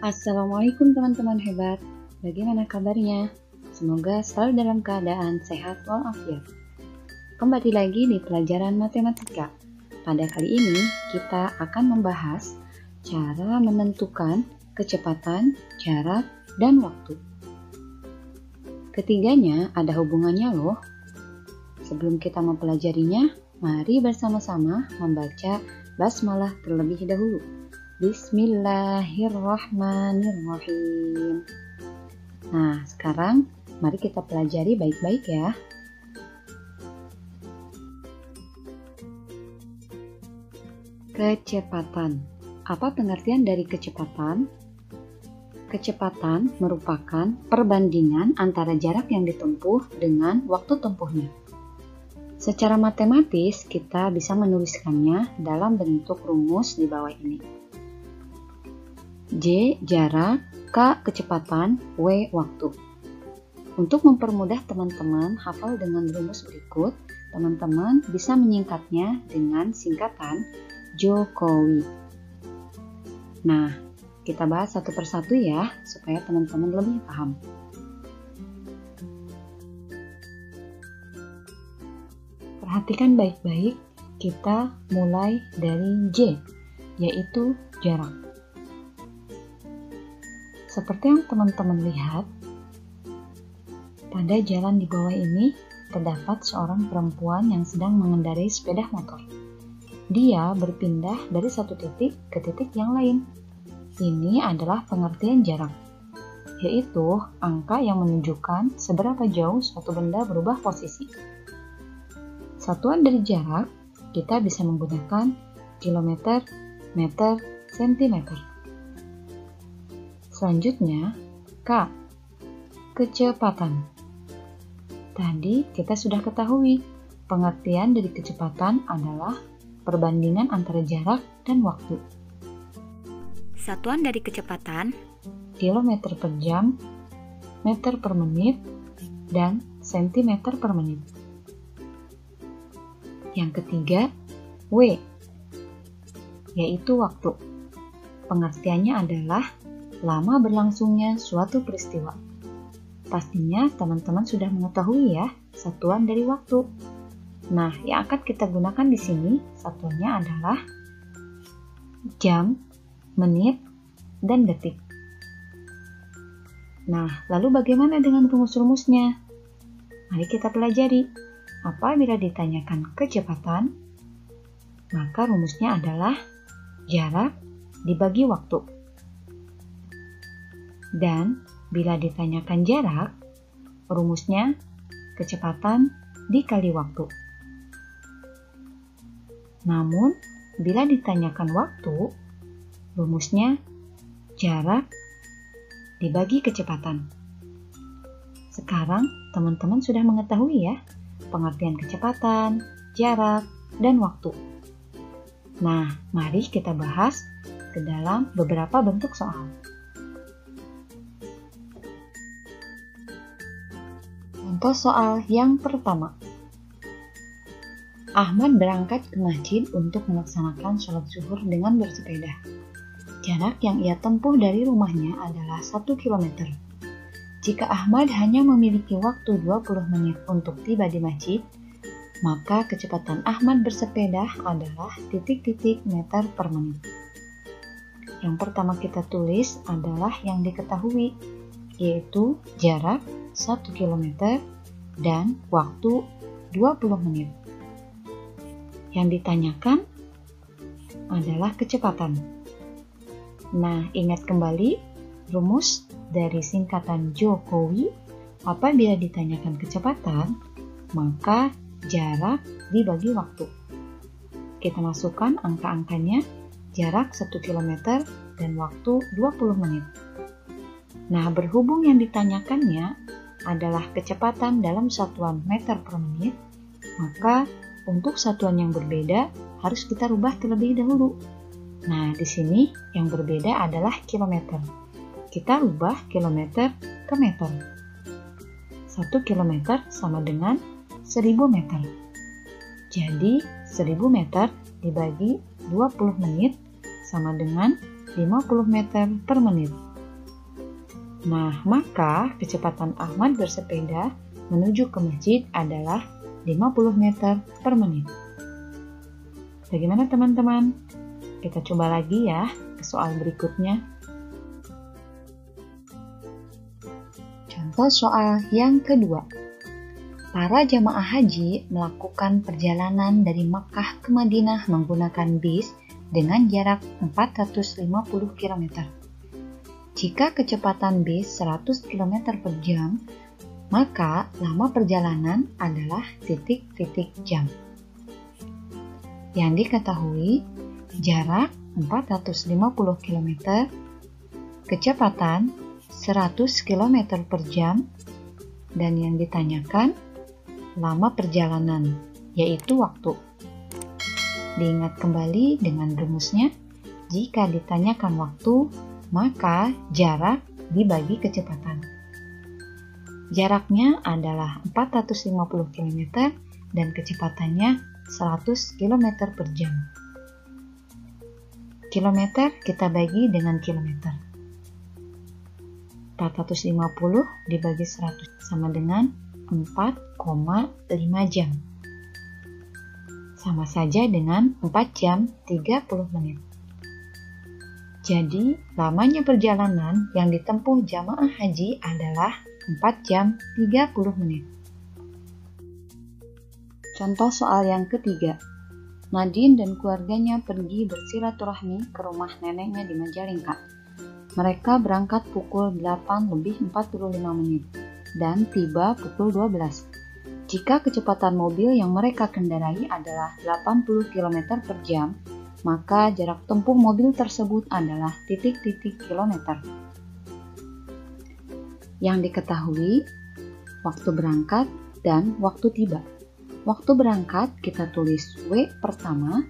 Assalamualaikum teman-teman hebat. Bagaimana kabarnya? Semoga selalu dalam keadaan sehat walafiat. Kembali lagi di pelajaran matematika. Pada kali ini kita akan membahas cara menentukan kecepatan, jarak, dan waktu. Ketiganya ada hubungannya loh. Sebelum kita mempelajarinya, mari bersama-sama membaca basmalah terlebih dahulu. Bismillahirrahmanirrahim. Nah, sekarang mari kita pelajari baik-baik ya. Kecepatan. Apa pengertian dari kecepatan? Kecepatan merupakan perbandingan antara jarak yang ditempuh dengan waktu tempuhnya. Secara matematis, kita bisa menuliskannya dalam bentuk rumus di bawah ini. J jarak, K kecepatan, W waktu. Untuk mempermudah teman-teman hafal dengan rumus berikut, teman-teman bisa menyingkatnya dengan singkatan Jokowi. Nah, kita bahas satu persatu ya, supaya teman-teman lebih paham. Perhatikan baik-baik, kita mulai dari J, yaitu jarak. Seperti yang teman-teman lihat, pada jalan di bawah ini terdapat seorang perempuan yang sedang mengendarai sepeda motor. Dia berpindah dari satu titik ke titik yang lain. Ini adalah pengertian jarak, yaitu angka yang menunjukkan seberapa jauh suatu benda berubah posisi. Satuan dari jarak, kita bisa menggunakan kilometer, meter, sentimeter. Selanjutnya, K. Kecepatan. Tadi kita sudah ketahui, pengertian dari kecepatan adalah perbandingan antara jarak dan waktu. Satuan dari kecepatan, kilometer per jam, meter per menit, dan sentimeter per menit. Yang ketiga, W, yaitu waktu. Pengertiannya adalah lama berlangsungnya suatu peristiwa. Pastinya teman-teman sudah mengetahui ya satuan dari waktu. Nah, yang akan kita gunakan di sini satuannya adalah jam, menit, dan detik. Nah, lalu bagaimana dengan rumus-rumusnya? Mari kita pelajari. Apabila ditanyakan kecepatan, maka rumusnya adalah jarak dibagi waktu. Dan bila ditanyakan jarak, rumusnya kecepatan dikali waktu. Namun, bila ditanyakan waktu, rumusnya jarak dibagi kecepatan. Sekarang, teman-teman sudah mengetahui ya, pengertian kecepatan, jarak, dan waktu. Nah, mari kita bahas ke dalam beberapa bentuk soal. Contoh soal yang pertama. Ahmad berangkat ke masjid untuk melaksanakan sholat zuhur dengan bersepeda. Jarak yang ia tempuh dari rumahnya adalah 1 km. Jika Ahmad hanya memiliki waktu 20 menit untuk tiba di masjid, maka kecepatan Ahmad bersepeda adalah titik-titik meter per menit. Yang pertama kita tulis adalah yang diketahui, yaitu jarak 1 km dan waktu 20 menit. Yang ditanyakan adalah kecepatan. Nah, ingat kembali rumus dari singkatan Jokowi. Apabila ditanyakan kecepatan, maka jarak dibagi waktu. Kita masukkan angka-angkanya, jarak 1 km dan waktu 20 menit. Nah, berhubung yang ditanyakannya adalah kecepatan dalam satuan meter per menit, maka untuk satuan yang berbeda harus kita rubah terlebih dahulu. Nah, di sini yang berbeda adalah kilometer. Kita rubah kilometer ke meter. 1 kilometer sama dengan 1000 meter. Jadi, 1000 meter dibagi 20 menit sama dengan 50 meter per menit. Nah, maka kecepatan Ahmad bersepeda menuju ke masjid adalah 50 meter per menit. Bagaimana teman-teman? Kita coba lagi ya ke soal berikutnya. Contoh soal yang kedua. Para jamaah haji melakukan perjalanan dari Makkah ke Madinah menggunakan bis dengan jarak 450 km. Jika kecepatan bis 100 km per jam, maka lama perjalanan adalah titik-titik jam. Yang diketahui, jarak 450 km, kecepatan 100 km per jam, dan yang ditanyakan lama perjalanan, yaitu waktu. Diingat kembali dengan rumusnya, jika ditanyakan waktu, maka jarak dibagi kecepatan. Jaraknya adalah 450 km dan kecepatannya 100 km per jam. Kilometer kita bagi dengan kilometer. 450 dibagi 100 sama dengan 4,5 jam. Sama saja dengan 4 jam 30 menit. Jadi, lamanya perjalanan yang ditempuh jamaah haji adalah 4 jam 30 menit. Contoh soal yang ketiga. Nadine dan keluarganya pergi bersilaturahmi ke rumah neneknya di Majalengka. Mereka berangkat pukul 8:45 menit dan tiba pukul 12. Jika kecepatan mobil yang mereka kendarai adalah 80 km per jam, maka jarak tempuh mobil tersebut adalah titik-titik kilometer. Yang diketahui, waktu berangkat dan waktu tiba. Waktu berangkat kita tulis W pertama,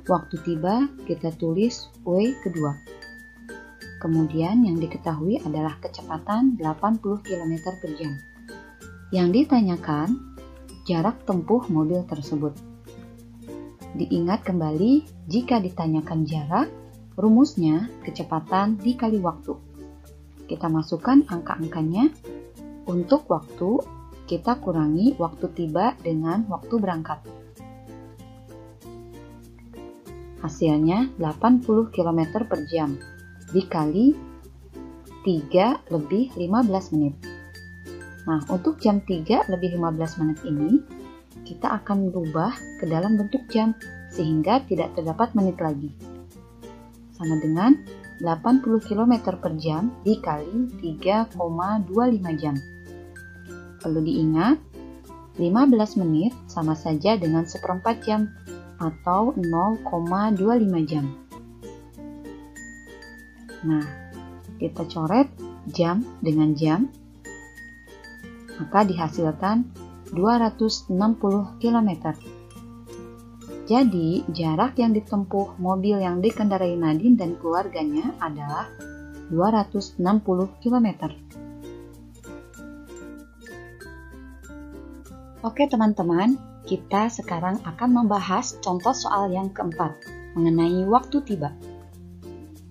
waktu tiba kita tulis W kedua. Kemudian yang diketahui adalah kecepatan 80 km per jam. Yang ditanyakan, jarak tempuh mobil tersebut. Diingat kembali, jika ditanyakan jarak, rumusnya kecepatan dikali waktu. Kita masukkan angka-angkanya. Untuk waktu, kita kurangi waktu tiba dengan waktu berangkat. Hasilnya 80 km per jam. Dikali 3 lebih 15 menit. Nah, untuk jam 3 lebih 15 menit ini, kita akan berubah ke dalam bentuk jam, sehingga tidak terdapat menit lagi. Sama dengan 80 km per jam dikali 3,25 jam. Perlu diingat, 15 menit sama saja dengan 1/4 jam, atau 0,25 jam. Nah, kita coret jam dengan jam, maka dihasilkan 260 km. Jadi, jarak yang ditempuh mobil yang dikendarai Nadine dan keluarganya adalah 260 km. Oke teman-teman, kita sekarang akan membahas contoh soal yang keempat, mengenai waktu tiba.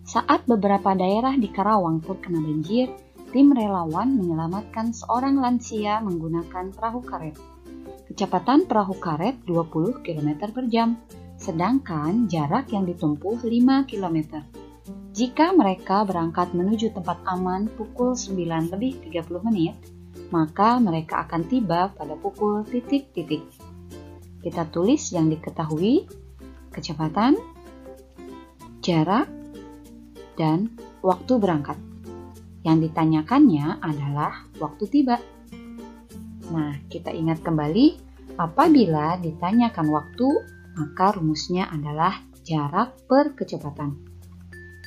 Saat beberapa daerah di Karawang terkena banjir, tim relawan menyelamatkan seorang lansia menggunakan perahu karet. Kecepatan perahu karet 20 km per jam, sedangkan jarak yang ditempuh 5 km. Jika mereka berangkat menuju tempat aman pukul 9:30 menit, maka mereka akan tiba pada pukul titik-titik. Kita tulis yang diketahui, kecepatan, jarak, dan waktu berangkat. Yang ditanyakannya adalah waktu tiba. Nah, kita ingat kembali, apabila ditanyakan waktu, maka rumusnya adalah jarak per kecepatan.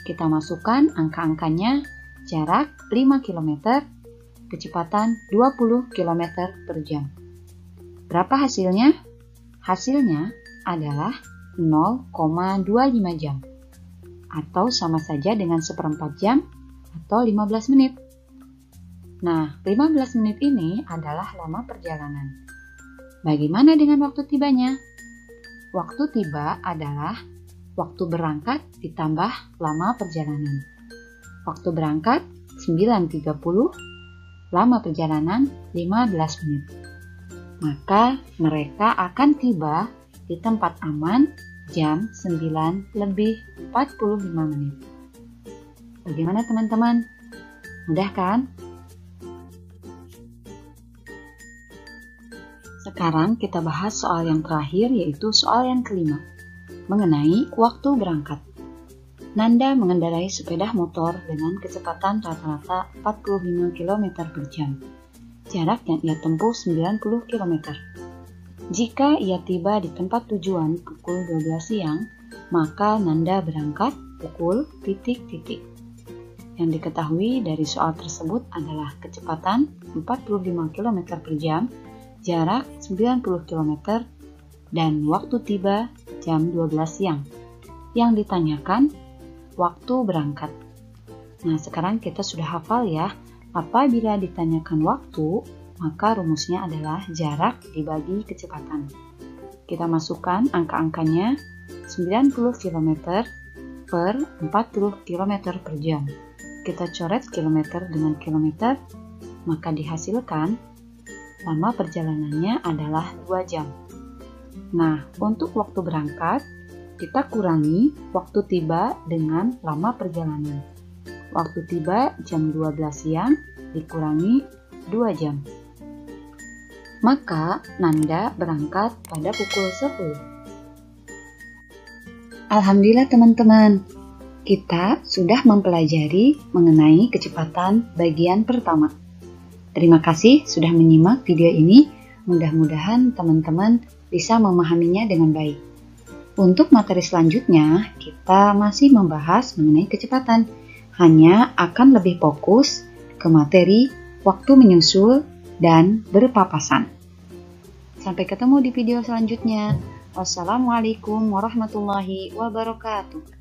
Kita masukkan angka-angkanya, jarak 5 km, kecepatan 20 km per jam. Berapa hasilnya? Hasilnya adalah 0,25 jam. Atau sama saja dengan 1/4 jam atau 15 menit. Nah, 15 menit ini adalah lama perjalanan. Bagaimana dengan waktu tibanya? Waktu tiba adalah waktu berangkat ditambah lama perjalanan. Waktu berangkat 9.30, lama perjalanan 15 menit. Maka mereka akan tiba di tempat aman jam 9:45 menit. Bagaimana teman-teman? Mudah kan? Sekarang kita bahas soal yang terakhir, yaitu soal yang kelima, mengenai waktu berangkat. Nanda mengendarai sepeda motor dengan kecepatan rata-rata 45 km per jam. Jarak yang ia tempuh 90 km. Jika ia tiba di tempat tujuan pukul 12 siang, maka Nanda berangkat pukul titik-titik. Yang diketahui dari soal tersebut adalah kecepatan 45 km per jam, jarak 90 km, dan waktu tiba jam 12 siang. Yang ditanyakan, waktu berangkat. Nah, sekarang kita sudah hafal ya, apabila ditanyakan waktu, maka rumusnya adalah jarak dibagi kecepatan. Kita masukkan angka-angkanya 90 km per 40 km per jam. Kita coret kilometer dengan kilometer, maka dihasilkan lama perjalanannya adalah 2 jam. Nah, untuk waktu berangkat, kita kurangi waktu tiba dengan lama perjalanan. Waktu tiba jam 12 siang dikurangi 2 jam. Maka Nanda berangkat pada pukul 10. Alhamdulillah teman-teman, kita sudah mempelajari mengenai kecepatan bagian pertama. Terima kasih sudah menyimak video ini. Mudah-mudahan teman-teman bisa memahaminya dengan baik. Untuk materi selanjutnya, kita masih membahas mengenai kecepatan. Hanya akan lebih fokus ke materi waktu menyusul dan berpapasan. Sampai ketemu di video selanjutnya. Wassalamualaikum warahmatullahi wabarakatuh.